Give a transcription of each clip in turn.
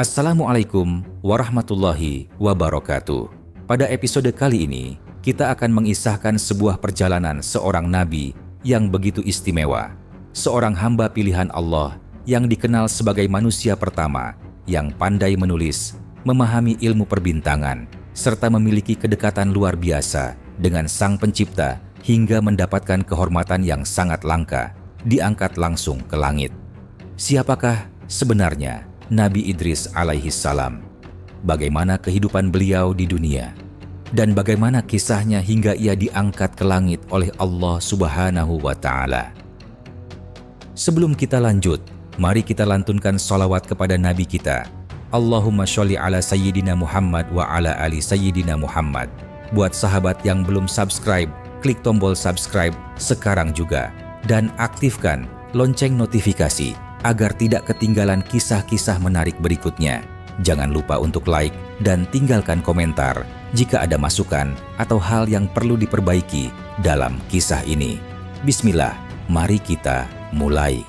Assalamualaikum warahmatullahi wabarakatuh. Pada episode kali ini, kita akan mengisahkan sebuah perjalanan seorang nabi yang begitu istimewa. Seorang hamba pilihan Allah yang dikenal sebagai manusia pertama yang pandai menulis, memahami ilmu perbintangan, serta memiliki kedekatan luar biasa dengan Sang Pencipta hingga mendapatkan kehormatan yang sangat langka, diangkat langsung ke langit. Siapakah sebenarnya Nabi Idris alaihi salam? Bagaimana kehidupan beliau di dunia? Dan bagaimana kisahnya hingga ia diangkat ke langit oleh Allah Subhanahu wa Ta'ala? Sebelum kita lanjut, mari kita lantunkan sholawat kepada Nabi kita. Allahumma sholli ala Sayyidina Muhammad wa ala ali Sayyidina Muhammad. Buat sahabat yang belum subscribe, klik tombol subscribe sekarang juga. Dan aktifkan lonceng notifikasi agar tidak ketinggalan kisah-kisah menarik berikutnya. Jangan lupa untuk like dan tinggalkan komentar jika ada masukan atau hal yang perlu diperbaiki dalam kisah ini. Bismillah, mari kita mulai.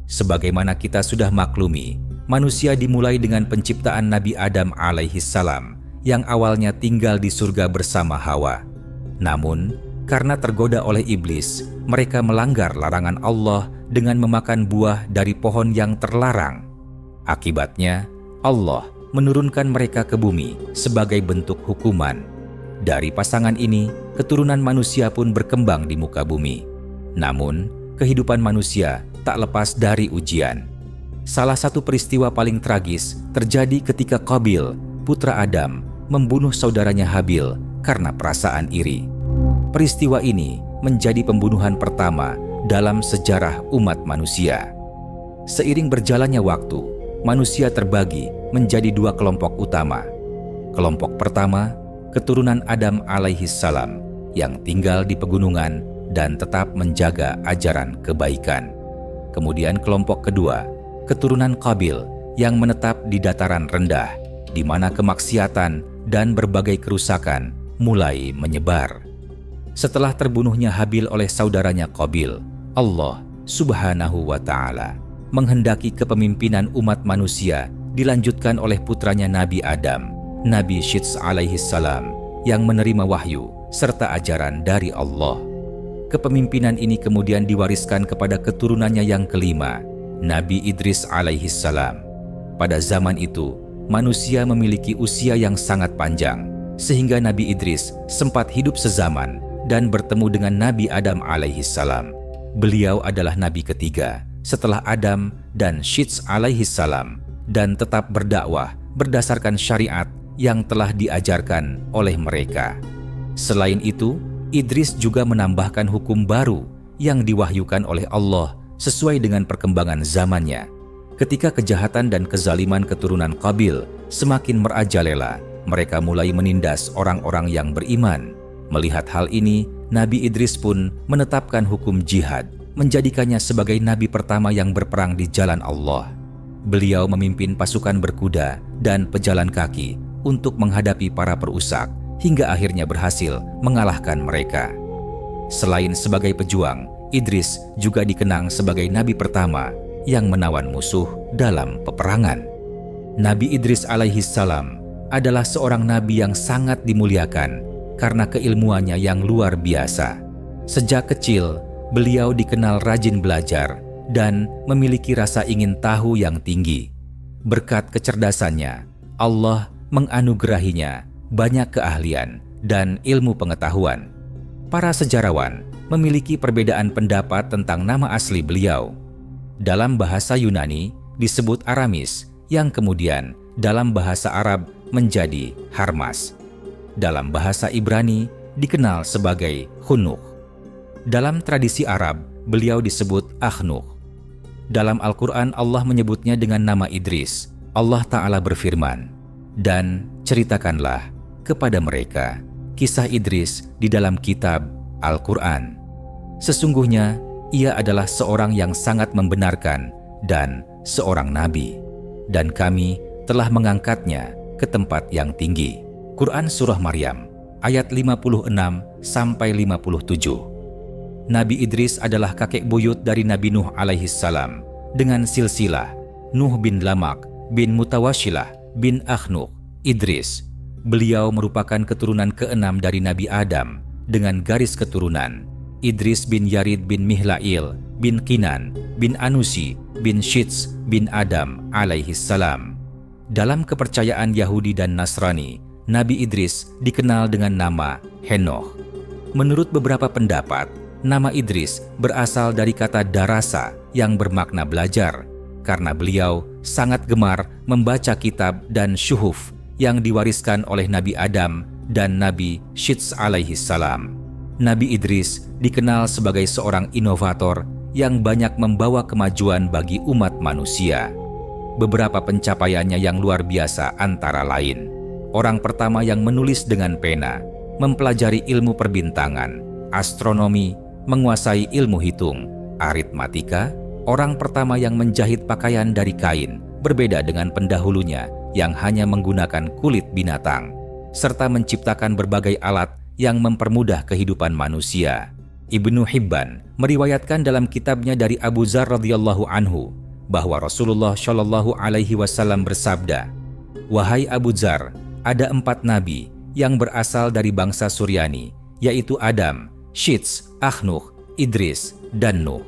Sebagaimana kita sudah maklumi, manusia dimulai dengan penciptaan Nabi Adam alaihi salam yang awalnya tinggal di surga bersama Hawa. Namun, karena tergoda oleh iblis, mereka melanggar larangan Allah dengan memakan buah dari pohon yang terlarang. Akibatnya, Allah menurunkan mereka ke bumi sebagai bentuk hukuman. Dari pasangan ini, keturunan manusia pun berkembang di muka bumi. Namun, kehidupan manusia tak lepas dari ujian. Salah satu peristiwa paling tragis terjadi ketika Qabil, putra Adam, membunuh saudaranya Habil karena perasaan iri. Peristiwa ini menjadi pembunuhan pertama dalam sejarah umat manusia. Seiring berjalannya waktu, manusia terbagi menjadi dua kelompok utama. Kelompok pertama, keturunan Adam alaihi salam yang tinggal di pegunungan dan tetap menjaga ajaran kebaikan. Kemudian kelompok kedua, keturunan Qabil yang menetap di dataran rendah, di mana kemaksiatan dan berbagai kerusakan mulai menyebar. Setelah terbunuhnya Habil oleh saudaranya Qabil, Allah Subhanahu wa Ta'ala menghendaki kepemimpinan umat manusia dilanjutkan oleh putranya Nabi Adam, Nabi Syits alaihi salam, yang menerima wahyu serta ajaran dari Allah. Kepemimpinan ini kemudian diwariskan kepada keturunannya yang kelima, Nabi Idris alaihi salam. Pada zaman itu, manusia memiliki usia yang sangat panjang, sehingga Nabi Idris sempat hidup sezaman dan bertemu dengan Nabi Adam alaihi salam. Beliau adalah nabi ketiga setelah Adam dan Syits alaihi salam dan tetap berdakwah berdasarkan syariat yang telah diajarkan oleh mereka. Selain itu, Idris juga menambahkan hukum baru yang diwahyukan oleh Allah sesuai dengan perkembangan zamannya. Ketika kejahatan dan kezaliman keturunan Qabil semakin merajalela, mereka mulai menindas orang-orang yang beriman. Melihat hal ini, Nabi Idris pun menetapkan hukum jihad, menjadikannya sebagai nabi pertama yang berperang di jalan Allah. Beliau memimpin pasukan berkuda dan pejalan kaki untuk menghadapi para perusak, hingga akhirnya berhasil mengalahkan mereka. Selain sebagai pejuang, Idris juga dikenang sebagai nabi pertama yang menawan musuh dalam peperangan. Nabi Idris alaihi salam adalah seorang nabi yang sangat dimuliakan karena keilmuannya yang luar biasa. Sejak kecil, beliau dikenal rajin belajar dan memiliki rasa ingin tahu yang tinggi. Berkat kecerdasannya, Allah menganugerahinya banyak keahlian dan ilmu pengetahuan. Para sejarawan memiliki perbedaan pendapat tentang nama asli beliau. Dalam bahasa Yunani disebut Aramis, yang kemudian dalam bahasa Arab menjadi Harmas. Dalam bahasa Ibrani dikenal sebagai Khunuh. Dalam tradisi Arab, beliau disebut Akhnuh. Dalam Al-Quran Allah menyebutnya dengan nama Idris. Allah Ta'ala berfirman, "Dan ceritakanlah kepada mereka kisah Idris di dalam kitab Al-Quran. Sesungguhnya ia adalah seorang yang sangat membenarkan dan seorang nabi, dan kami telah mengangkatnya ke tempat yang tinggi." Quran Surah Maryam ayat 56-57. Nabi Idris adalah kakek buyut dari Nabi Nuh alaihissalam dengan silsilah Nuh bin Lamak bin Mutawashilah bin Akhnuk Idris. Beliau merupakan keturunan keenam dari Nabi Adam dengan garis keturunan Idris bin Yarid bin Mihlail bin Kinan bin Anusi bin Shits bin Adam alaihissalam. Dalam kepercayaan Yahudi dan Nasrani, Nabi Idris dikenal dengan nama Henoch. Menurut beberapa pendapat, nama Idris berasal dari kata darasa yang bermakna belajar, karena beliau sangat gemar membaca kitab dan syuhuf yang diwariskan oleh Nabi Adam dan Nabi Shits alaihissalam. Nabi Idris dikenal sebagai seorang inovator yang banyak membawa kemajuan bagi umat manusia. Beberapa pencapaiannya yang luar biasa antara lain: orang pertama yang menulis dengan pena, mempelajari ilmu perbintangan, astronomi, menguasai ilmu hitung, aritmatika, orang pertama yang menjahit pakaian dari kain, berbeda dengan pendahulunya yang hanya menggunakan kulit binatang, serta menciptakan berbagai alat yang mempermudah kehidupan manusia. Ibnu Hibban meriwayatkan dalam kitabnya dari Abu Dzar radhiyallahu anhu bahwa Rasulullah shallallahu alaihi wasallam bersabda, "Wahai Abu Dzar, ada 4 nabi yang berasal dari bangsa Suryani, yaitu Adam, Shits, Akhnuk, Idris, dan Nuh."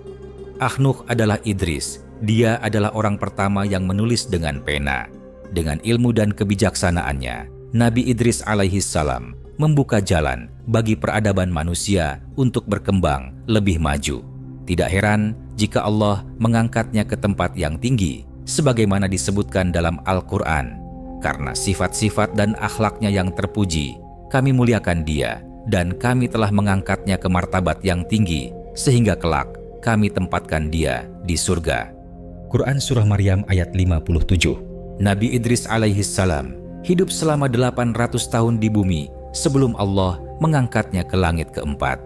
Akhnuk adalah Idris. Dia adalah orang pertama yang menulis dengan pena. Dengan ilmu dan kebijaksanaannya, Nabi Idris alaihissalam membuka jalan bagi peradaban manusia untuk berkembang lebih maju. Tidak heran jika Allah mengangkatnya ke tempat yang tinggi, sebagaimana disebutkan dalam Al-Quran. Karena sifat-sifat dan akhlaknya yang terpuji, kami muliakan dia, dan kami telah mengangkatnya ke martabat yang tinggi, sehingga kelak kami tempatkan dia di surga. Quran Surah Maryam ayat 57. Nabi Idris alaihissalam hidup selama 800 tahun di bumi sebelum Allah mengangkatnya ke langit keempat.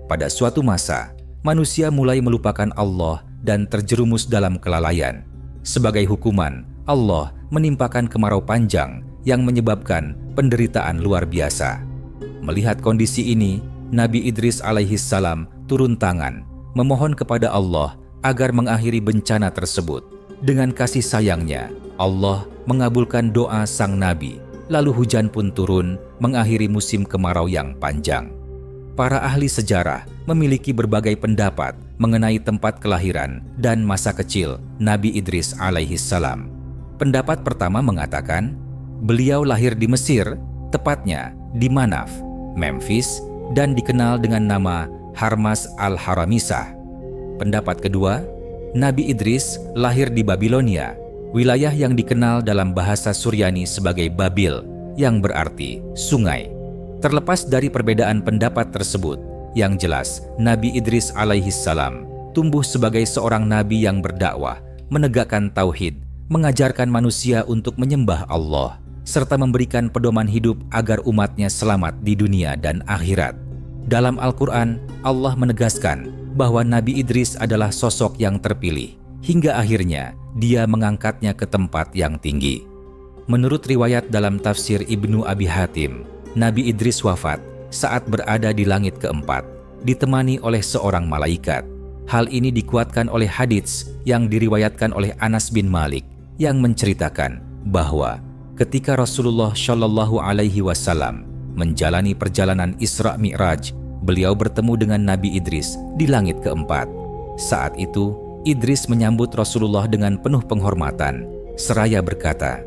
Pada suatu masa, manusia mulai melupakan Allah dan terjerumus dalam kelalaian. Sebagai hukuman, Allah menimpakan kemarau panjang yang menyebabkan penderitaan luar biasa. Melihat kondisi ini, Nabi Idris alaihissalam turun tangan, memohon kepada Allah agar mengakhiri bencana tersebut. Dengan kasih sayangnya, Allah mengabulkan doa sang Nabi. Lalu hujan pun turun, mengakhiri musim kemarau yang panjang. Para ahli sejarah memiliki berbagai pendapat mengenai tempat kelahiran dan masa kecil Nabi Idris alaihissalam. Pendapat pertama mengatakan, beliau lahir di Mesir, tepatnya di Manaf, Memphis, dan dikenal dengan nama Harmas al-Haramisah. Pendapat kedua, Nabi Idris lahir di Babilonia, wilayah yang dikenal dalam bahasa Suryani sebagai Babil, yang berarti sungai. Terlepas dari perbedaan pendapat tersebut, yang jelas Nabi Idris alaihissalam tumbuh sebagai seorang nabi yang berdakwah, menegakkan tauhid, mengajarkan manusia untuk menyembah Allah, serta memberikan pedoman hidup agar umatnya selamat di dunia dan akhirat. Dalam Al-Quran, Allah menegaskan bahwa Nabi Idris adalah sosok yang terpilih, hingga akhirnya dia mengangkatnya ke tempat yang tinggi. Menurut riwayat dalam tafsir Ibnu Abi Hatim, Nabi Idris wafat saat berada di langit keempat, ditemani oleh seorang malaikat. Hal ini dikuatkan oleh hadits yang diriwayatkan oleh Anas bin Malik yang menceritakan bahwa ketika Rasulullah Shallallahu Alaihi Wasallam menjalani perjalanan Isra Mi'raj, beliau bertemu dengan Nabi Idris di langit keempat. Saat itu, Idris menyambut Rasulullah dengan penuh penghormatan, seraya berkata,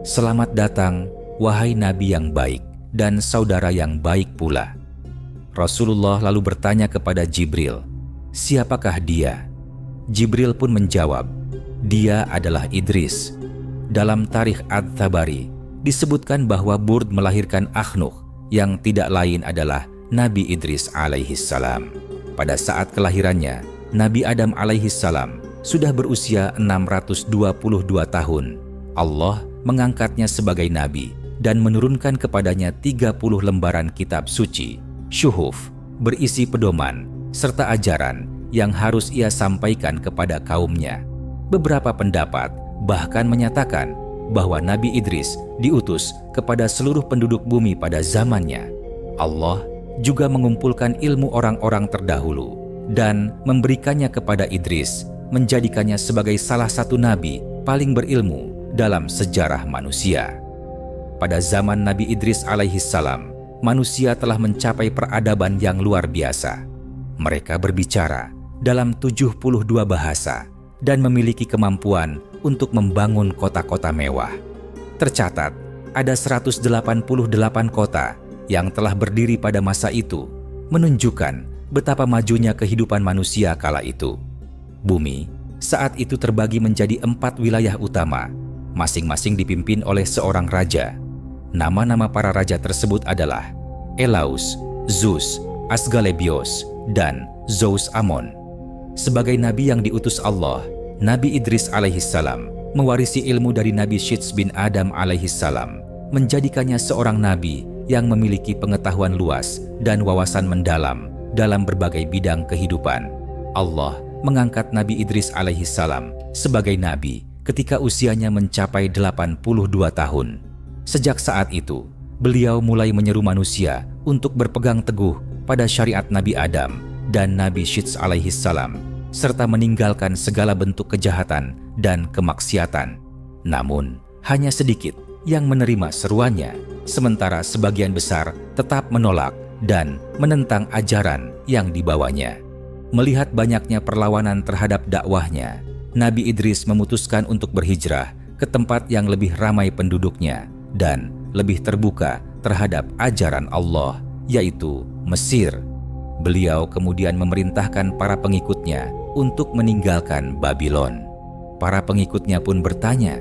"Selamat datang, wahai Nabi yang baik dan saudara yang baik pula." Rasulullah lalu bertanya kepada Jibril, "Siapakah dia?" Jibril pun menjawab, "Dia adalah Idris." Dalam Tarikh At-Tabari disebutkan bahwa Burd melahirkan Akhnuk, yang tidak lain adalah Nabi Idris alaihissalam. Pada saat kelahirannya, Nabi Adam alaihissalam sudah berusia 622 tahun. Allah mengangkatnya sebagai nabi dan menurunkan kepadanya 30 lembaran kitab suci, syuhuf, berisi pedoman, serta ajaran yang harus ia sampaikan kepada kaumnya. Beberapa pendapat bahkan menyatakan bahwa Nabi Idris diutus kepada seluruh penduduk bumi pada zamannya. Allah juga mengumpulkan ilmu orang-orang terdahulu dan memberikannya kepada Idris, menjadikannya sebagai salah satu nabi paling berilmu dalam sejarah manusia. Pada zaman Nabi Idris alaihissalam, manusia telah mencapai peradaban yang luar biasa. Mereka berbicara dalam 72 bahasa dan memiliki kemampuan untuk membangun kota-kota mewah. Tercatat, ada 188 kota yang telah berdiri pada masa itu, menunjukkan betapa majunya kehidupan manusia kala itu. Bumi saat itu terbagi menjadi 4 wilayah utama, masing-masing dipimpin oleh seorang raja. Nama-nama para raja tersebut adalah Elaus, Zeus, Asclepios, dan Zous Amon. Sebagai nabi yang diutus Allah, Nabi Idris alaihissalam mewarisi ilmu dari Nabi Syits bin Adam alaihissalam, menjadikannya seorang nabi yang memiliki pengetahuan luas dan wawasan mendalam dalam berbagai bidang kehidupan. Allah mengangkat Nabi Idris alaihissalam sebagai nabi ketika usianya mencapai 82 tahun. Sejak saat itu, beliau mulai menyeru manusia untuk berpegang teguh pada syariat Nabi Adam dan Nabi Syits alaihissalam, serta meninggalkan segala bentuk kejahatan dan kemaksiatan. Namun, hanya sedikit yang menerima seruannya, sementara sebagian besar tetap menolak dan menentang ajaran yang dibawanya. Melihat banyaknya perlawanan terhadap dakwahnya, Nabi Idris memutuskan untuk berhijrah ke tempat yang lebih ramai penduduknya dan lebih terbuka terhadap ajaran Allah, yaitu Mesir. Beliau kemudian memerintahkan para pengikutnya untuk meninggalkan Babylon. Para pengikutnya pun bertanya,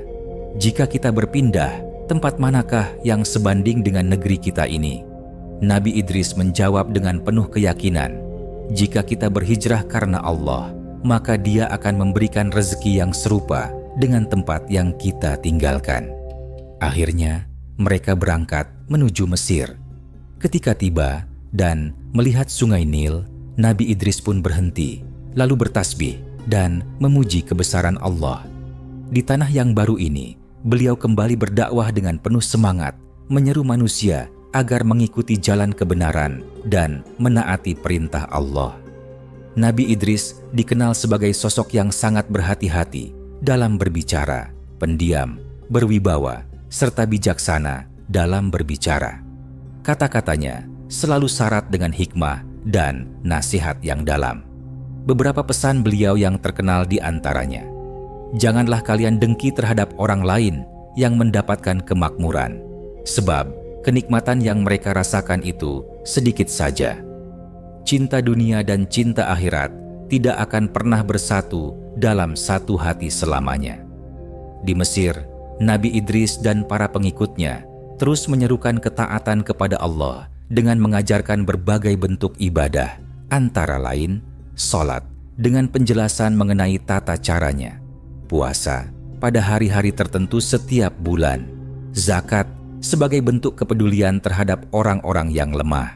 "Jika kita berpindah, tempat manakah yang sebanding dengan negeri kita ini?" Nabi Idris menjawab dengan penuh keyakinan, "Jika kita berhijrah karena Allah, maka Dia akan memberikan rezeki yang serupa dengan tempat yang kita tinggalkan." Akhirnya, mereka berangkat menuju Mesir. Ketika tiba dan melihat sungai Nil, Nabi Idris pun berhenti, lalu bertasbih dan memuji kebesaran Allah. Di tanah yang baru ini, beliau kembali berdakwah dengan penuh semangat, menyeru manusia agar mengikuti jalan kebenaran dan menaati perintah Allah. Nabi Idris dikenal sebagai sosok yang sangat berhati-hati dalam berbicara, pendiam, berwibawa, serta bijaksana dalam berbicara. Kata-katanya selalu syarat dengan hikmah dan nasihat yang dalam. Beberapa pesan beliau yang terkenal di antaranya, "Janganlah kalian dengki terhadap orang lain yang mendapatkan kemakmuran, sebab kenikmatan yang mereka rasakan itu sedikit saja. Cinta dunia dan cinta akhirat tidak akan pernah bersatu dalam satu hati selamanya." Di Mesir, Nabi Idris dan para pengikutnya terus menyerukan ketaatan kepada Allah dengan mengajarkan berbagai bentuk ibadah, antara lain sholat dengan penjelasan mengenai tata caranya, puasa pada hari-hari tertentu setiap bulan, zakat sebagai bentuk kepedulian terhadap orang-orang yang lemah,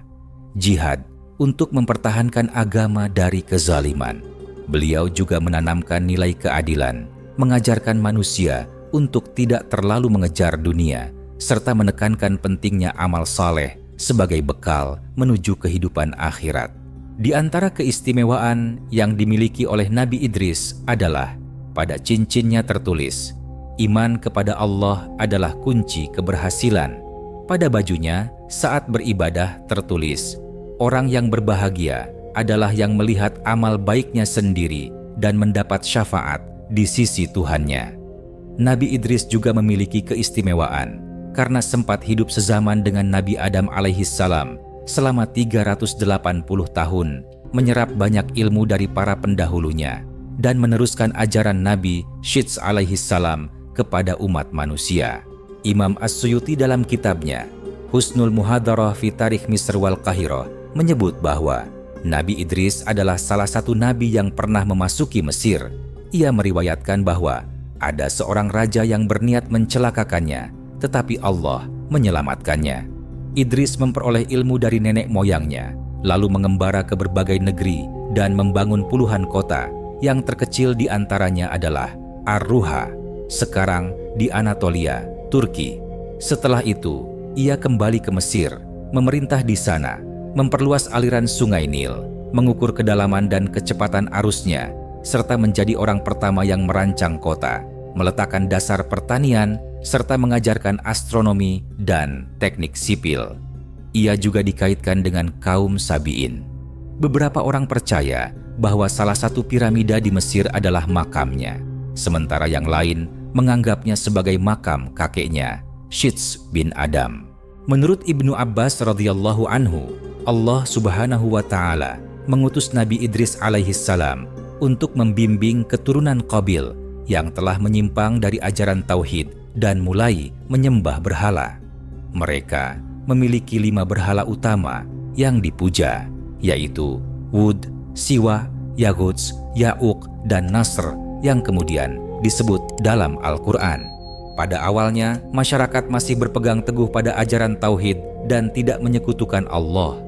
jihad untuk mempertahankan agama dari kezaliman. Beliau juga menanamkan nilai keadilan, mengajarkan manusia untuk tidak terlalu mengejar dunia, serta menekankan pentingnya amal saleh sebagai bekal menuju kehidupan akhirat. Di antara keistimewaan yang dimiliki oleh Nabi Idris adalah pada cincinnya tertulis, "Iman kepada Allah adalah kunci keberhasilan." Pada bajunya saat beribadah tertulis, "Orang yang berbahagia adalah yang melihat amal baiknya sendiri dan mendapat syafaat di sisi Tuhannya." Nabi Idris juga memiliki keistimewaan karena sempat hidup sezaman dengan Nabi Adam alaihissalam selama 380 tahun, menyerap banyak ilmu dari para pendahulunya dan meneruskan ajaran Nabi Syits alaihissalam kepada umat manusia. Imam As-Suyuti dalam kitabnya Husnul Muhadarah fi Tarikh Misr wal Qahirah menyebut bahwa Nabi Idris adalah salah satu nabi yang pernah memasuki Mesir. Ia meriwayatkan bahwa ada seorang raja yang berniat mencelakakannya, tetapi Allah menyelamatkannya. Idris memperoleh ilmu dari nenek moyangnya, lalu mengembara ke berbagai negeri dan membangun puluhan kota, yang terkecil di antaranya adalah Ar-Ruha, sekarang di Anatolia, Turki. Setelah itu, ia kembali ke Mesir, memerintah di sana, memperluas aliran sungai Nil, mengukur kedalaman dan kecepatan arusnya, serta menjadi orang pertama yang merancang kota, meletakkan dasar pertanian, serta mengajarkan astronomi dan teknik sipil. Ia juga dikaitkan dengan kaum Sabi'in. Beberapa orang percaya bahwa salah satu piramida di Mesir adalah makamnya, sementara yang lain menganggapnya sebagai makam kakeknya, Syits bin Adam. Menurut Ibnu Abbas radhiyallahu anhu, Allah Subhanahu wa Ta'ala mengutus Nabi Idris alaihissalam untuk membimbing keturunan Qabil yang telah menyimpang dari ajaran tauhid dan mulai menyembah berhala. Mereka memiliki 5 berhala utama yang dipuja, yaitu Wud, Siwa, Yaguts, Ya'uq, dan Nasr yang kemudian disebut dalam Al-Quran. Pada awalnya, masyarakat masih berpegang teguh pada ajaran tauhid dan tidak menyekutukan Allah.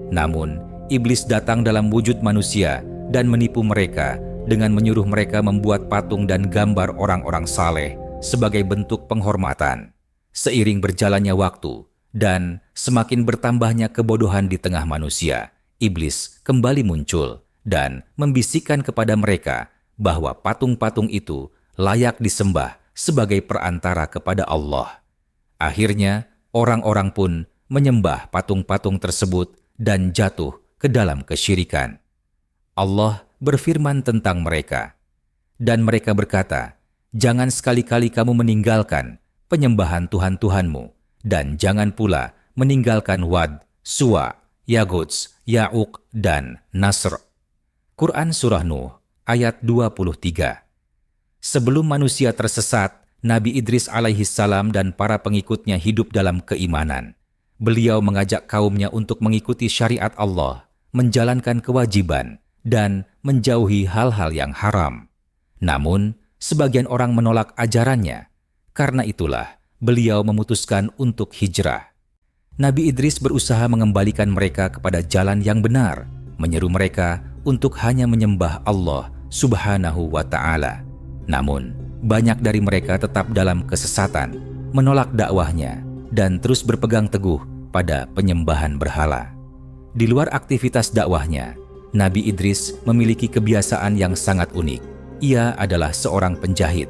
Namun, iblis datang dalam wujud manusia dan menipu mereka dengan menyuruh mereka membuat patung dan gambar orang-orang saleh sebagai bentuk penghormatan. Seiring berjalannya waktu dan semakin bertambahnya kebodohan di tengah manusia, iblis kembali muncul dan membisikkan kepada mereka bahwa patung-patung itu layak disembah sebagai perantara kepada Allah. Akhirnya, orang-orang pun menyembah patung-patung tersebut dan jatuh ke dalam kesyirikan. Allah berfirman tentang mereka, dan mereka berkata, "Jangan sekali-kali kamu meninggalkan penyembahan Tuhan-Tuhanmu, dan jangan pula meninggalkan Wad, Suwa, Yaguts, Ya'uq, dan Nasr." Quran Surah Nuh ayat 23. Sebelum manusia tersesat, Nabi Idris alaihissalam dan para pengikutnya hidup dalam keimanan. Beliau mengajak kaumnya untuk mengikuti syariat Allah, menjalankan kewajiban, dan menjauhi hal-hal yang haram. Namun, sebagian orang menolak ajarannya. Karena itulah, beliau memutuskan untuk hijrah. Nabi Idris berusaha mengembalikan mereka kepada jalan yang benar, menyeru mereka untuk hanya menyembah Allah Subhanahu wa Ta'ala. Namun, banyak dari mereka tetap dalam kesesatan, menolak dakwahnya, dan terus berpegang teguh pada penyembahan berhala. Di luar aktivitas dakwahnya, Nabi Idris memiliki kebiasaan yang sangat unik. Ia adalah seorang penjahit.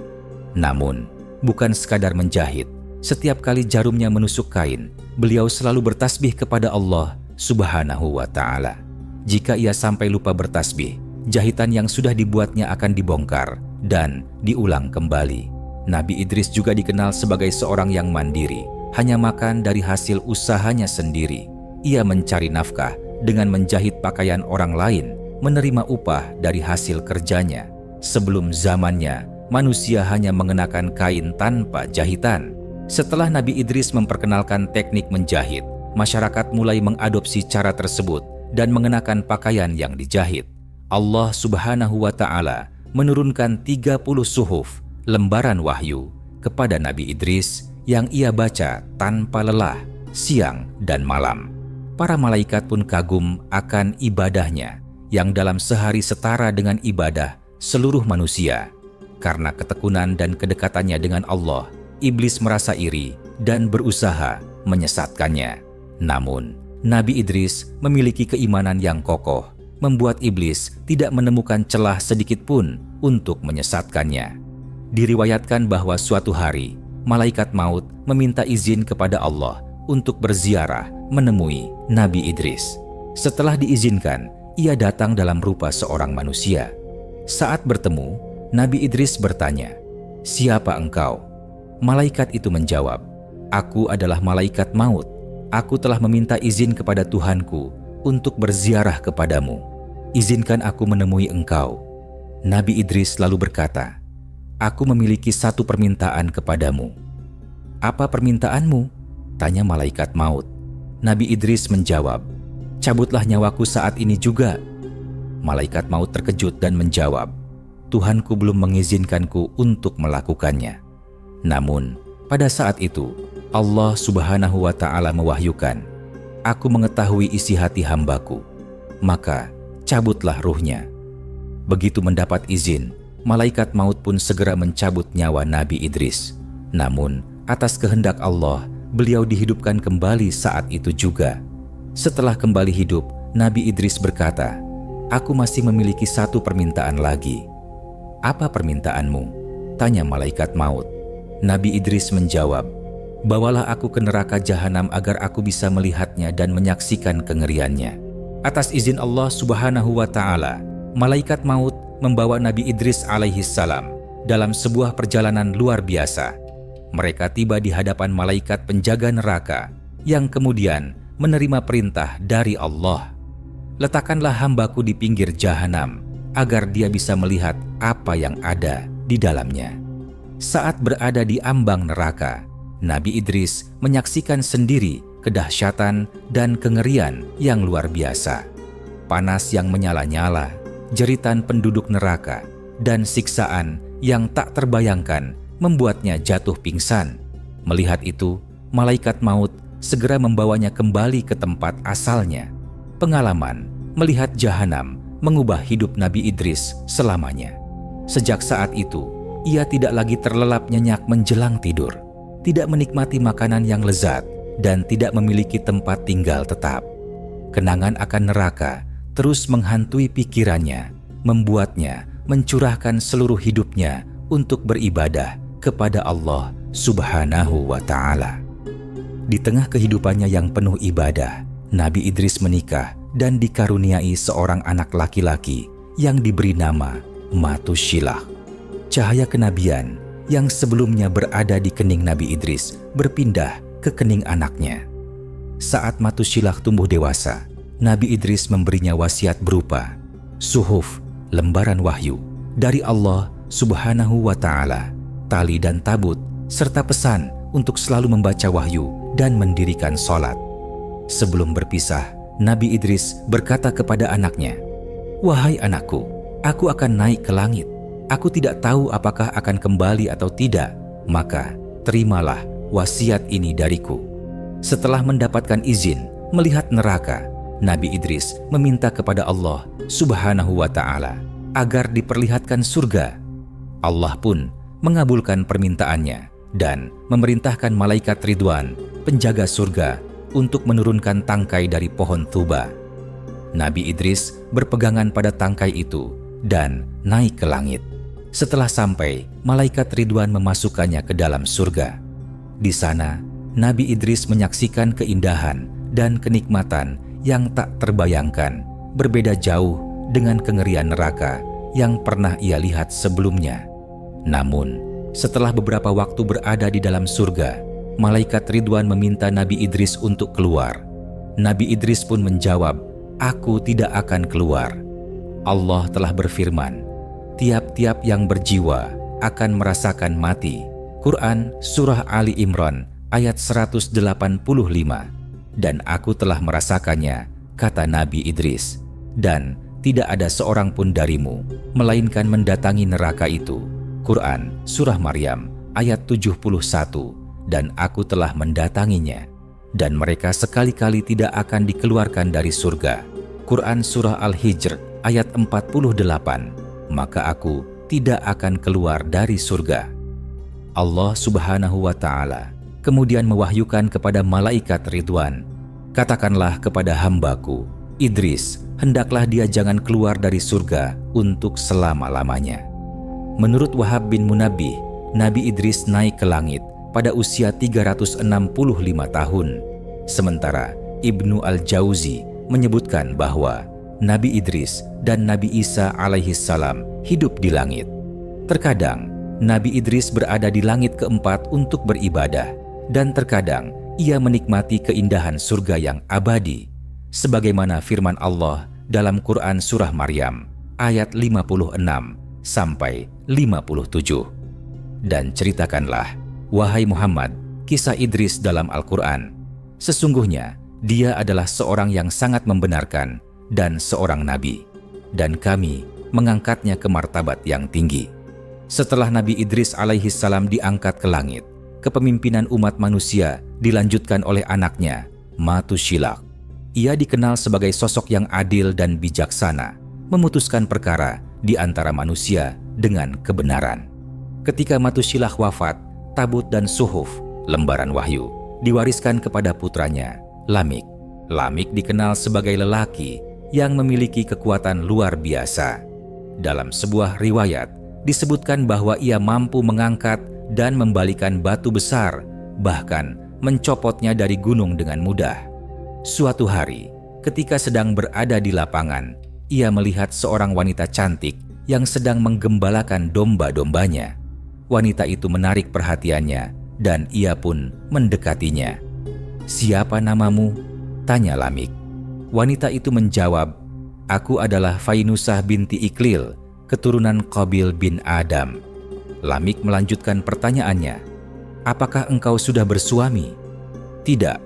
Namun, bukan sekadar menjahit. Setiap kali jarumnya menusuk kain, beliau selalu bertasbih kepada Allah Subhanahu wa Ta'ala. Jika ia sampai lupa bertasbih, jahitan yang sudah dibuatnya akan dibongkar dan diulang kembali. Nabi Idris juga dikenal sebagai seorang yang mandiri, hanya makan dari hasil usahanya sendiri. Ia mencari nafkah dengan menjahit pakaian orang lain, menerima upah dari hasil kerjanya. Sebelum zamannya, manusia hanya mengenakan kain tanpa jahitan. Setelah Nabi Idris memperkenalkan teknik menjahit, masyarakat mulai mengadopsi cara tersebut dan mengenakan pakaian yang dijahit. Allah Subhanahu wa Ta'ala menurunkan 30 suhuf, lembaran wahyu, kepada Nabi Idris yang ia baca tanpa lelah, siang dan malam. Para malaikat pun kagum akan ibadahnya, yang dalam sehari setara dengan ibadah seluruh manusia. Karena ketekunan dan kedekatannya dengan Allah, iblis merasa iri dan berusaha menyesatkannya. Namun, Nabi Idris memiliki keimanan yang kokoh, membuat iblis tidak menemukan celah sedikit pun untuk menyesatkannya. Diriwayatkan bahwa suatu hari, malaikat maut meminta izin kepada Allah untuk berziarah menemui Nabi Idris. Setelah diizinkan, ia datang dalam rupa seorang manusia. Saat bertemu, Nabi Idris bertanya, "Siapa engkau?" Malaikat itu menjawab, "Aku adalah malaikat maut. Aku telah meminta izin kepada Tuhanku untuk berziarah kepadamu. Izinkan aku menemui engkau." Nabi Idris lalu berkata, "Aku memiliki satu permintaan kepadamu." "Apa permintaanmu?" tanya malaikat maut. Nabi Idris menjawab, "Cabutlah nyawaku saat ini juga." Malaikat maut terkejut dan menjawab, "Tuhanku belum mengizinkanku untuk melakukannya." Namun, pada saat itu, Allah Subhanahu wa Ta'ala mewahyukan, "Aku mengetahui isi hati hambaku, maka cabutlah ruhnya." Begitu mendapat izin, malaikat maut pun segera mencabut nyawa Nabi Idris. Namun, atas kehendak Allah, beliau dihidupkan kembali saat itu juga. Setelah kembali hidup, Nabi Idris berkata, "Aku masih memiliki satu permintaan lagi." "Apa permintaanmu?" tanya malaikat maut. Nabi Idris menjawab, "Bawalah aku ke neraka jahanam agar aku bisa melihatnya dan menyaksikan kengeriannya." Atas izin Allah Subhanahu wa Ta'ala, malaikat maut membawa Nabi Idris alaihissalam dalam sebuah perjalanan luar biasa. Mereka tiba di hadapan malaikat penjaga neraka yang kemudian menerima perintah dari Allah, "Letakkanlah hambaku di pinggir jahanam agar dia bisa melihat apa yang ada di dalamnya." Saat berada di ambang neraka, Nabi Idris menyaksikan sendiri kedahsyatan dan kengerian yang luar biasa. Panas yang menyala-nyala, jeritan penduduk neraka, dan siksaan yang tak terbayangkan membuatnya jatuh pingsan. Melihat itu, malaikat maut segera membawanya kembali ke tempat asalnya. Pengalaman melihat jahanam mengubah hidup Nabi Idris selamanya. Sejak saat itu, ia tidak lagi terlelap nyenyak menjelang tidur, tidak menikmati makanan yang lezat, dan tidak memiliki tempat tinggal tetap. Kenangan akan neraka terus menghantui pikirannya, membuatnya mencurahkan seluruh hidupnya untuk beribadah kepada Allah Subhanahu wa Ta'ala. Di tengah kehidupannya yang penuh ibadah, Nabi Idris menikah dan dikaruniai seorang anak laki-laki yang diberi nama Matushilah. Cahaya kenabian yang sebelumnya berada di kening Nabi Idris berpindah ke kening anaknya. Saat Matushilah tumbuh dewasa, Nabi Idris memberinya wasiat berupa suhuf, lembaran wahyu dari Allah Subhanahu wa Ta'ala, tali dan tabut, serta pesan untuk selalu membaca wahyu dan mendirikan sholat. Sebelum berpisah, Nabi Idris berkata kepada anaknya, "Wahai anakku, aku akan naik ke langit. Aku tidak tahu apakah akan kembali atau tidak, maka terimalah wasiat ini dariku." Setelah mendapatkan izin melihat neraka, Nabi Idris meminta kepada Allah Subhanahu wa Ta'ala agar diperlihatkan surga. Allah pun mengabulkan permintaannya dan memerintahkan malaikat Ridwan, penjaga surga, untuk menurunkan tangkai dari pohon tuba. Nabi Idris berpegangan pada tangkai itu dan naik ke langit. Setelah sampai, malaikat Ridwan memasukkannya ke dalam surga. Di sana, Nabi Idris menyaksikan keindahan dan kenikmatan yang tak terbayangkan, berbeda jauh dengan kengerian neraka yang pernah ia lihat sebelumnya. Namun, setelah beberapa waktu berada di dalam surga, malaikat Ridwan meminta Nabi Idris untuk keluar. Nabi Idris pun menjawab, "Aku tidak akan keluar. Allah telah berfirman, tiap-tiap yang berjiwa akan merasakan mati." Quran Surah Ali Imran ayat 185. "Dan aku telah merasakannya," kata Nabi Idris, "dan tidak ada seorang pun darimu melainkan mendatangi neraka itu." Quran Surah Maryam ayat 71. "Dan aku telah mendatanginya, dan mereka sekali-kali tidak akan dikeluarkan dari surga." Quran Surah Al-Hijr ayat 48. "Maka aku tidak akan keluar dari surga." Allah Subhanahu wa Ta'ala kemudian mewahyukan kepada malaikat Ridwan, "Katakanlah kepada hambaku Idris, hendaklah dia jangan keluar dari surga untuk selama-lamanya." Menurut Wahab bin Munabbih, Nabi Idris naik ke langit pada usia 365 tahun. Sementara Ibnu Al-Jauzi menyebutkan bahwa Nabi Idris dan Nabi Isa alaihissalam hidup di langit. Terkadang Nabi Idris berada di langit keempat untuk beribadah, dan terkadang ia menikmati keindahan surga yang abadi, sebagaimana firman Allah dalam Quran Surah Maryam ayat 56 sampai 57. "Dan ceritakanlah, wahai Muhammad, kisah Idris dalam Al-Quran. Sesungguhnya dia adalah seorang yang sangat membenarkan dan seorang nabi, dan kami mengangkatnya ke martabat yang tinggi." Setelah Nabi Idris alaihissalam diangkat ke langit, kepemimpinan umat manusia dilanjutkan oleh anaknya, Matushilah. Ia dikenal sebagai sosok yang adil dan bijaksana, memutuskan perkara di antara manusia dengan kebenaran. Ketika Matushilah wafat, tabut dan suhuf, lembaran wahyu, diwariskan kepada putranya, Lamik. Lamik dikenal sebagai lelaki yang memiliki kekuatan luar biasa. Dalam sebuah riwayat, disebutkan bahwa ia mampu mengangkat dan membalikan batu besar, bahkan mencopotnya dari gunung dengan mudah. Suatu hari, ketika sedang berada di lapangan, ia melihat seorang wanita cantik yang sedang menggembalakan domba-dombanya. Wanita itu menarik perhatiannya dan ia pun mendekatinya. "Siapa namamu?" tanya Lamik. Wanita itu menjawab, "Aku adalah Fainusah binti Iklil, keturunan Qabil bin Adam." Lamik melanjutkan pertanyaannya, "Apakah engkau sudah bersuami?" "Tidak,"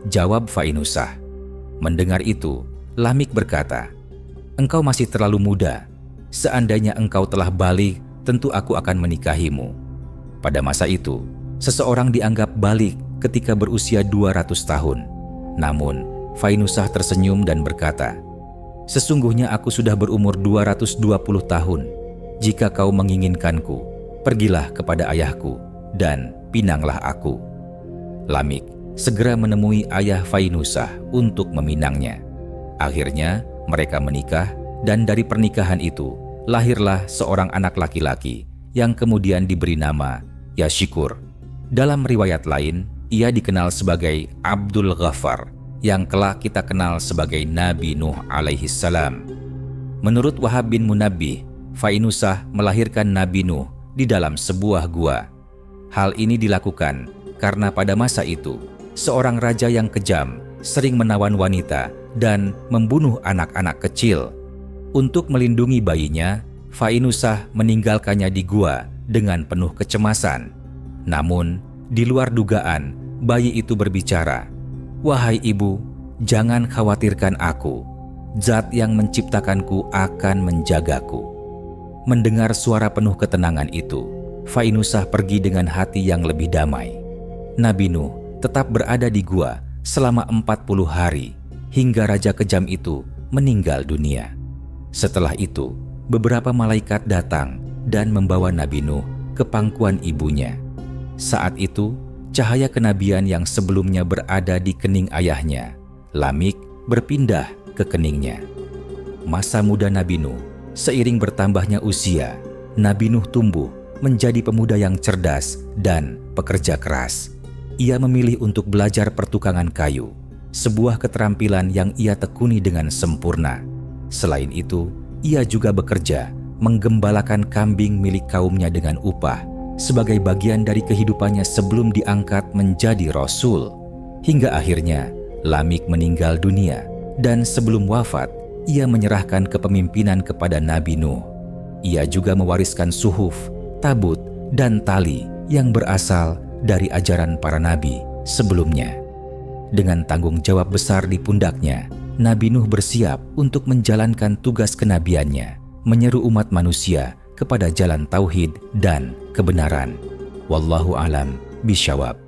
jawab Fainusah. Mendengar itu, Lamik berkata, "Engkau masih terlalu muda. Seandainya engkau telah balik, tentu aku akan menikahimu." Pada masa itu, seseorang dianggap balik ketika berusia 200 tahun. Namun, Fainusah tersenyum dan berkata, "Sesungguhnya aku sudah berumur 220 tahun. Jika kau menginginkanku, pergilah kepada ayahku dan pinanglah aku." Lamik segera menemui ayah Fainusah untuk meminangnya. Akhirnya mereka menikah dan dari pernikahan itu lahirlah seorang anak laki-laki yang kemudian diberi nama Yashikur. Dalam riwayat lain, ia dikenal sebagai Abdul Ghaffar, yang kelak kita kenal sebagai Nabi Nuh alaihi salam. Menurut Wahab bin Munabbih, Fainusah melahirkan Nabi Nuh di dalam sebuah gua. Hal ini dilakukan karena pada masa itu, seorang raja yang kejam sering menawan wanita dan membunuh anak-anak kecil. Untuk melindungi bayinya, Fainusah meninggalkannya di gua dengan penuh kecemasan. Namun, di luar dugaan, bayi itu berbicara, "Wahai ibu, jangan khawatirkan aku. Zat yang menciptakanku akan menjagaku." Mendengar suara penuh ketenangan itu, Fainusah pergi dengan hati yang lebih damai. Nabi Nuh tetap berada di gua selama 40 hari, hingga raja kejam itu meninggal dunia. Setelah itu, beberapa malaikat datang dan membawa Nabi Nuh ke pangkuan ibunya. Saat itu, cahaya kenabian yang sebelumnya berada di kening ayahnya, Lamik, berpindah ke keningnya. Masa muda Nabi Nuh, seiring bertambahnya usia, Nabi Nuh tumbuh menjadi pemuda yang cerdas dan pekerja keras. Ia memilih untuk belajar pertukangan kayu, sebuah keterampilan yang ia tekuni dengan sempurna. Selain itu, ia juga bekerja menggembalakan kambing milik kaumnya dengan upah, sebagai bagian dari kehidupannya sebelum diangkat menjadi rasul. Hingga akhirnya Lamik meninggal dunia, dan sebelum wafat ia menyerahkan kepemimpinan kepada Nabi Nuh. Ia juga mewariskan suhuf, tabut, dan tali yang berasal dari ajaran para nabi sebelumnya. Dengan tanggung jawab besar di pundaknya, Nabi Nuh bersiap untuk menjalankan tugas kenabiannya, menyeru umat manusia kepada jalan tauhid dan kebenaran. Wallahu alam bisyawab.